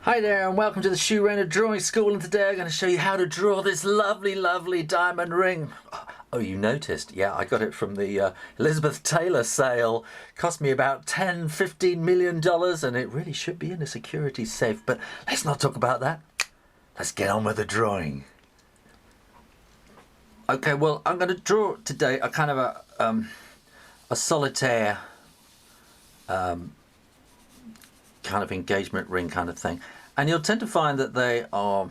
Hi there and welcome to the Shoo Rayner drawing school, and today I'm going to show you how to draw this lovely diamond ring. Oh, you noticed? Yeah, I got it from the Elizabeth Taylor sale. Cost me about $10–15 million and it really should be in a security safe, but let's not talk about that. Let's get on with the drawing. Okay, well, I'm going to draw today a kind of a solitaire kind of engagement ring kind of thing, and you'll tend to find that they are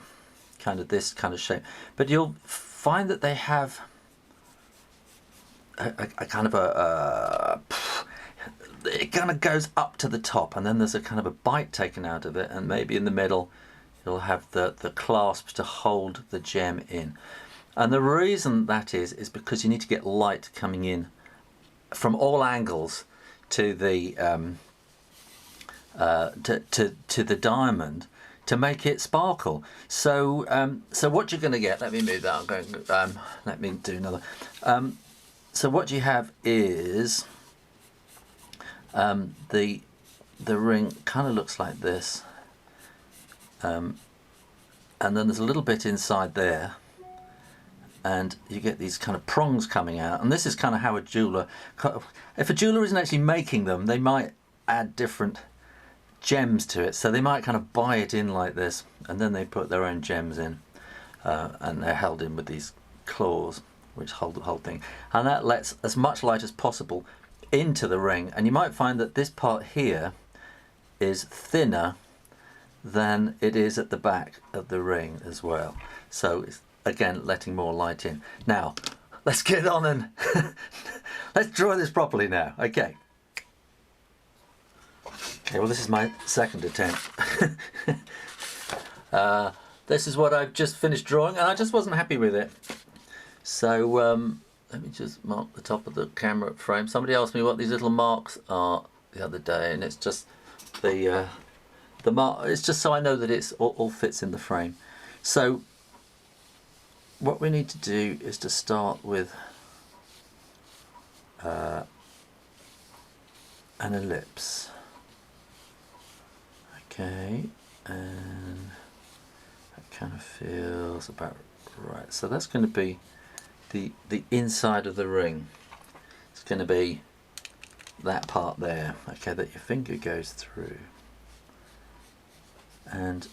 kind of this kind of shape, but you'll find that they have a kind of it kind of goes up to the top, and then there's a kind of a bite taken out of it, and maybe in the middle you'll have the clasp to hold the gem in. And the reason that is because you need to get light coming in from all angles to the to the diamond to make it sparkle. So so what you're going to get, let me move that, I'm going let me do another. So what you have is the ring kind of looks like this, and then there's a little bit inside there, and you get these kind of prongs coming out, and this is kind of how a jeweler, if a jeweler isn't actually making them, they might add different gems to it. So they might kind of buy it in like this, and then they put their own gems in, and they're held in with these claws which hold the whole thing, and that lets as much light as possible into the ring. And you might find that this part here is thinner than it is at the back of the ring as well, so it's again letting more light in. Now let's get on and let's draw this properly now. Okay, well, this is my second attempt. This is what I've just finished drawing, and I just wasn't happy with it. So let me just mark the top of the camera frame. Somebody asked me what these little marks are the other day, and it's just the mark. It's just so I know that it's all fits in the frame. So what we need to do is to start with an ellipse. Okay, and that kind of feels about right. So that's going to be the inside of the ring. It's going to be that part there, okay, that your finger goes through, and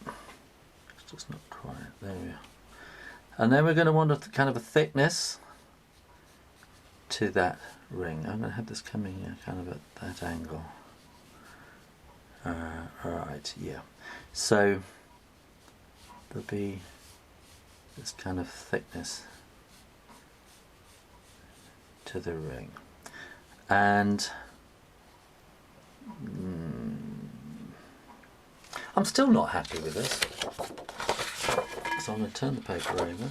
it's just not quite there. We are. And then we're going to want a kind of a thickness to that ring. I'm going to have this coming in kind of at that angle. Alright, yeah. So there'll be this kind of thickness to the ring, and I'm still not happy with this, so I'm going to turn the paper over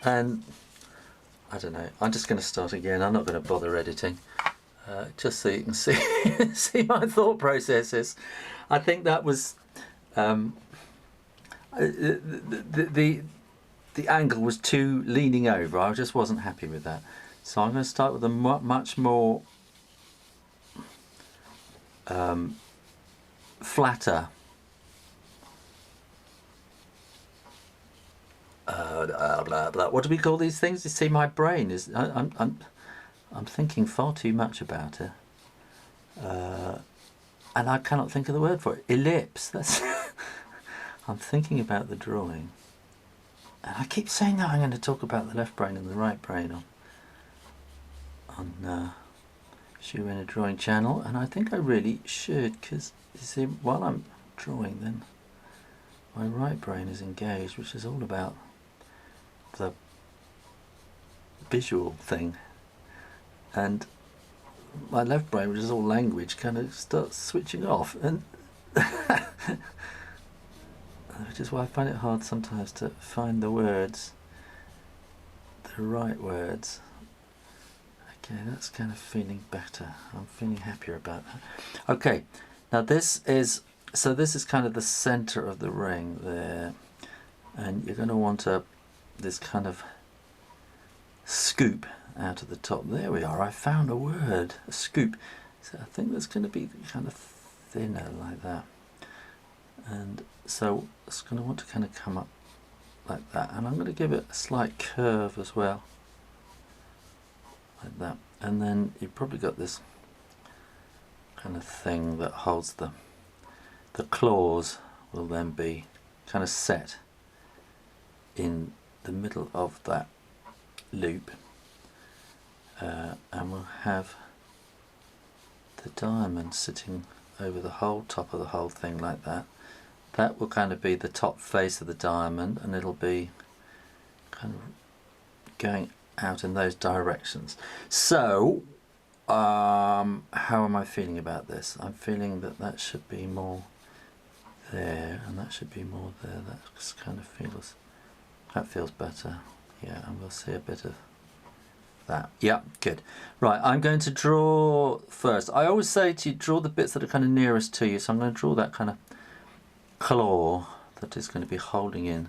and I don't know, I'm just going to start again. I'm not going to bother editing, just so you can see see my thought processes. I think that was the angle was too leaning over. I just wasn't happy with that. So I'm going to start with a much more flatter what do we call these things? You see, my brain is I'm thinking far too much about it, and I cannot think of the word for it. Ellipse. That's I'm thinking about the drawing, and I keep saying that I'm going to talk about the left brain and the right brain on Shoo Rayner drawing channel, and I think I really should, because you see, while I'm drawing, then my right brain is engaged, which is all about the visual thing, and my left brain, which is all language, kind of starts switching off, and which is why I find it hard sometimes to find the words, the right words. Okay, that's kind of feeling better. I'm feeling happier about that. Okay, now this is kind of the center of the ring there, and you're going to want this kind of scoop out of the top. There we are, I found a word, a scoop. So I think that's going to be kind of thinner like that, and so it's going to want to kind of come up like that, and I'm going to give it a slight curve as well, like that, and then you've probably got this kind of thing that holds the claws will then be kind of set in the middle of that loop, and we'll have the diamond sitting over the whole top of the whole thing like that. That will kind of be the top face of the diamond, and it'll be kind of going out in those directions. So how am I feeling about this? I'm feeling that that should be more there, and that should be more there. That just kind of feels, that feels better. Yeah, and we'll see a bit of that. Yeah, good. Right, I'm going to draw first. I always say to you, draw the bits that are kind of nearest to you. So I'm going to draw that kind of claw that is going to be holding in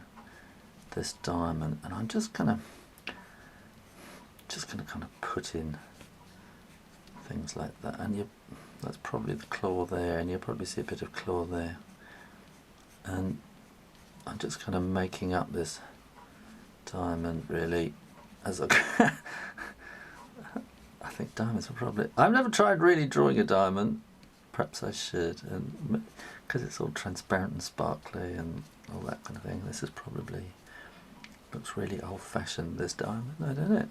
this diamond, and I'm just going to kind of put in things like that, and that's probably the claw there, and you'll probably see a bit of claw there. And I'm just kind of making up this diamond really as I think diamonds are probably, I've never tried really drawing a diamond, perhaps I should, and because it's all transparent and sparkly and all that kind of thing. This is probably, looks really old-fashioned, this diamond.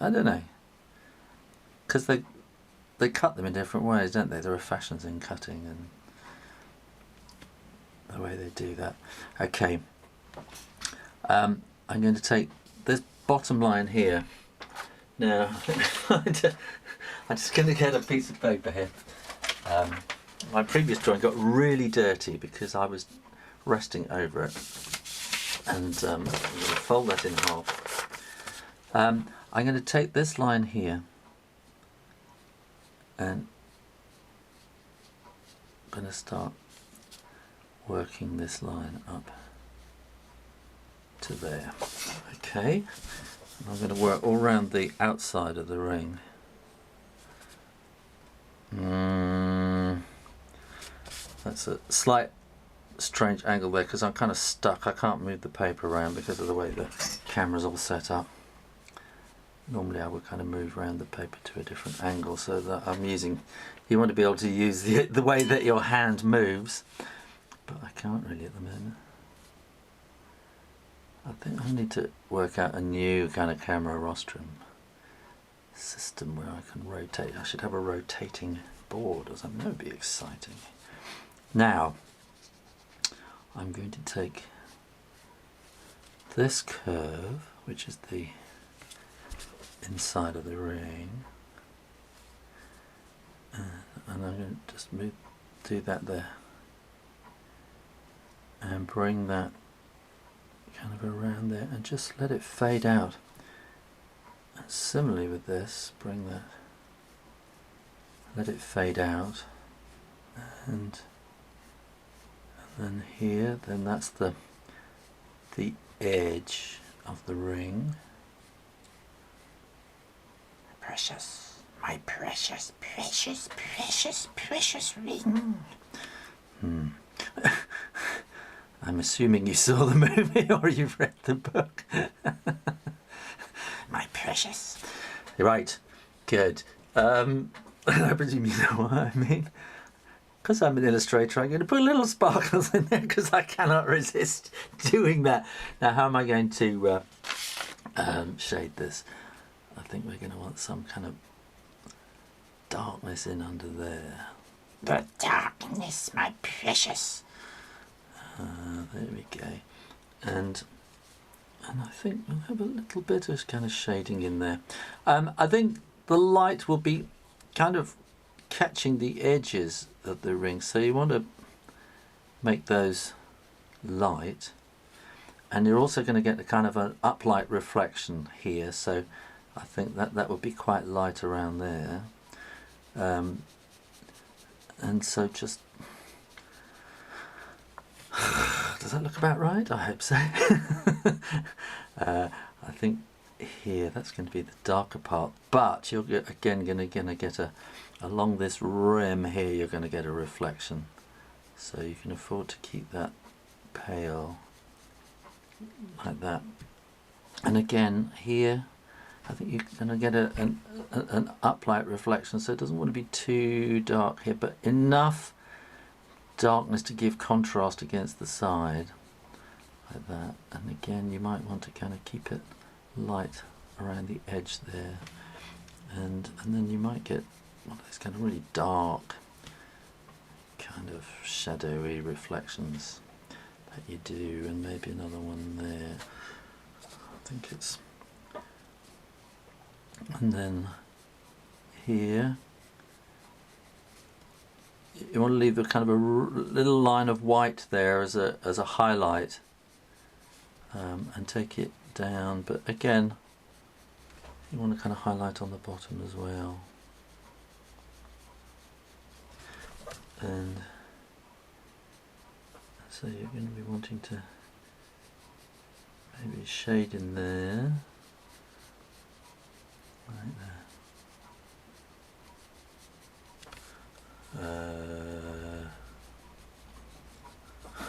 I don't know, because they cut them in different ways, don't they? There are fashions in cutting and the way they do that. Okay, I'm going to take this bottom line here. Now, I'm just going to get a piece of paper here. My previous drawing got really dirty because I was resting over it, and I'm going to fold that in half. I'm going to take this line here, and I'm going to start working this line up to there. Okay, and I'm going to work all around the outside of the ring. That's a slight strange angle there because I'm kind of stuck. I can't move the paper around because of the way the camera's all set up. Normally I would kind of move around the paper to a different angle so that I'm using, you want to be able to use the way that your hand moves, but I can't really at the moment. I think I need to work out a new kind of camera rostrum system where I can rotate. I should have a rotating board or something. That would be exciting. Now I'm going to take this curve, which is the inside of the ring, and I'm going to just do that there and bring that kind of around there and just let it fade out. And similarly with this, bring that, let it fade out, and then here, then that's the edge of the ring. Precious, my precious, precious, precious, precious ring. I'm assuming you saw the movie or you've read the book. My precious. Right, good. I presume you know what I mean. Because I'm an illustrator, I'm going to put little sparkles in there because I cannot resist doing that. Now, how am I going to shade this? I think we're going to want some kind of darkness in under there. The darkness, my precious. There we go. And I think we'll have a little bit of kind of shading in there. I think the light will be kind of catching the edges of the ring, so you want to make those light, and you're also going to get a kind of an uplight reflection here, so I think that would be quite light around there, and so just does that look about right? I hope so. I think here, that's going to be the darker part, but you're again going to get along this rim here, you're going to get a reflection, so you can afford to keep that pale like that. And again here I think you're going to get an uplight reflection, so it doesn't want to be too dark here, but enough darkness to give contrast against the side like that. And again you might want to kind of keep it light around the edge there, and then you might get one of those kind of really dark kind of shadowy reflections that you do, and maybe another one there. I think it's, and then here you want to leave a kind of a little line of white there as a highlight, and take it down, but again you want to kind of highlight on the bottom as well. And so you're going to be wanting to maybe shade in there, right there.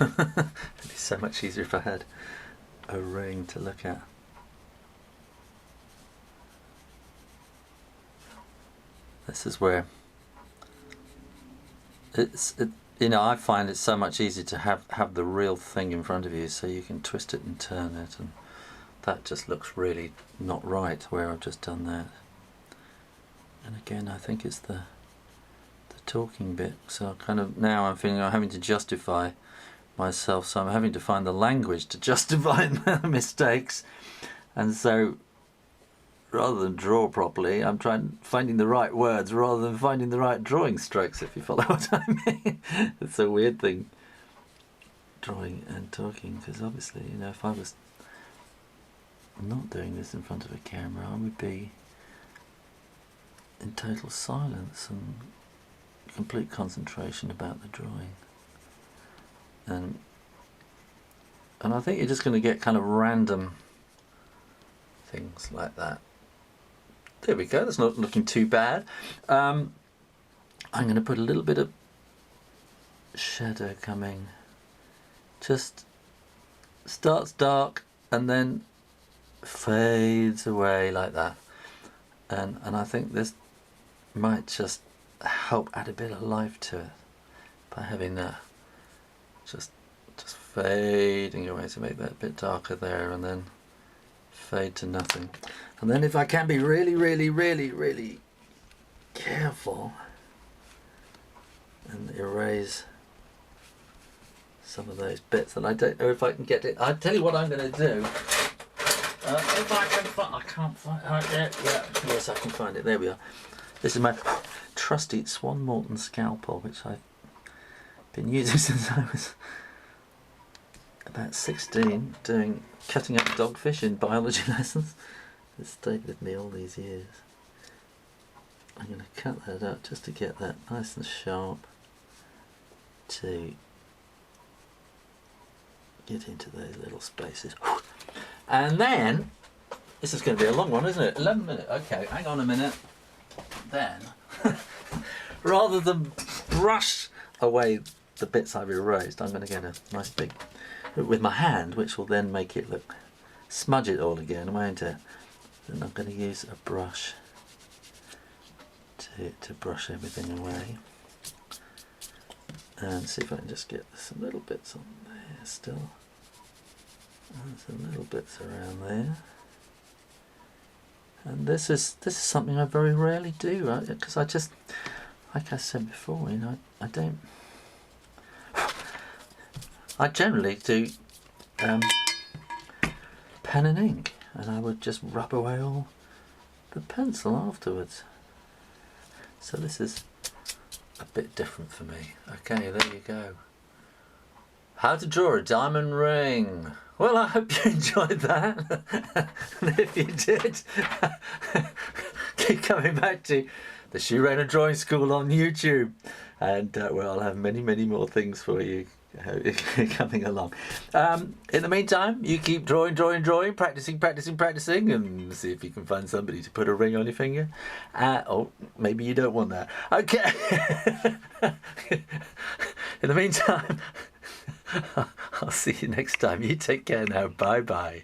It'd be so much easier if I had a ring to look at. This is where you know, I find it so much easier to have the real thing in front of you, so you can twist it and turn it, and that just looks really not right where I've just done that. And again I think it's the talking bit, so kind of now I'm feeling I'm having to justify myself, so I'm having to find the language to justify the mistakes, and so rather than draw properly, I'm finding the right words rather than finding the right drawing strokes, if you follow what I mean. It's a weird thing, drawing and talking, because obviously, you know, if I was not doing this in front of a camera, I would be in total silence and complete concentration about the drawing. And I think you're just going to get kind of random things like that. There we go, that's not looking too bad. I'm going to put a little bit of shadow coming. Just starts dark and then fades away like that. And I think this might just help add a bit of life to it by having that just fading away to make that a bit darker there, and then fade to nothing. And then if I can be really careful and erase some of those bits, and I don't know if I can get it. I'll tell you what I'm going to do. If I can find, I can't find it. Yeah, yes, I can find it. There we are. This is my trusty Swan Morton scalpel, which I've been using since I was about 16, cutting up dogfish in biology lessons. It's stayed with me all these years. I'm going to cut that up just to get that nice and sharp, to get into those little spaces. And then, this is going to be a long one, isn't it? 11 minutes. Okay, hang on a minute. Then, rather than brush away the bits I've erased, I'm going to get a nice big, with my hand, which will then make it look, smudge it all again, won't it? Then I'm going to use a brush to brush everything away, and see if I can just get some little bits on there still, and some little bits around there. And this is something I very rarely do, because I just, like I said before, you know, I generally do pen and ink, and I would just rub away all the pencil afterwards. So this is a bit different for me. Okay, there you go. How to draw a diamond ring. Well, I hope you enjoyed that. And if you did, keep coming back to the Shoo Rayner Drawing School on YouTube. And well, I'll have many more things for you coming along. In the meantime, you keep drawing, practicing, and see if you can find somebody to put a ring on your finger. Or maybe you don't want that. Okay. In the meantime, I'll see you next time. You take care now. Bye bye.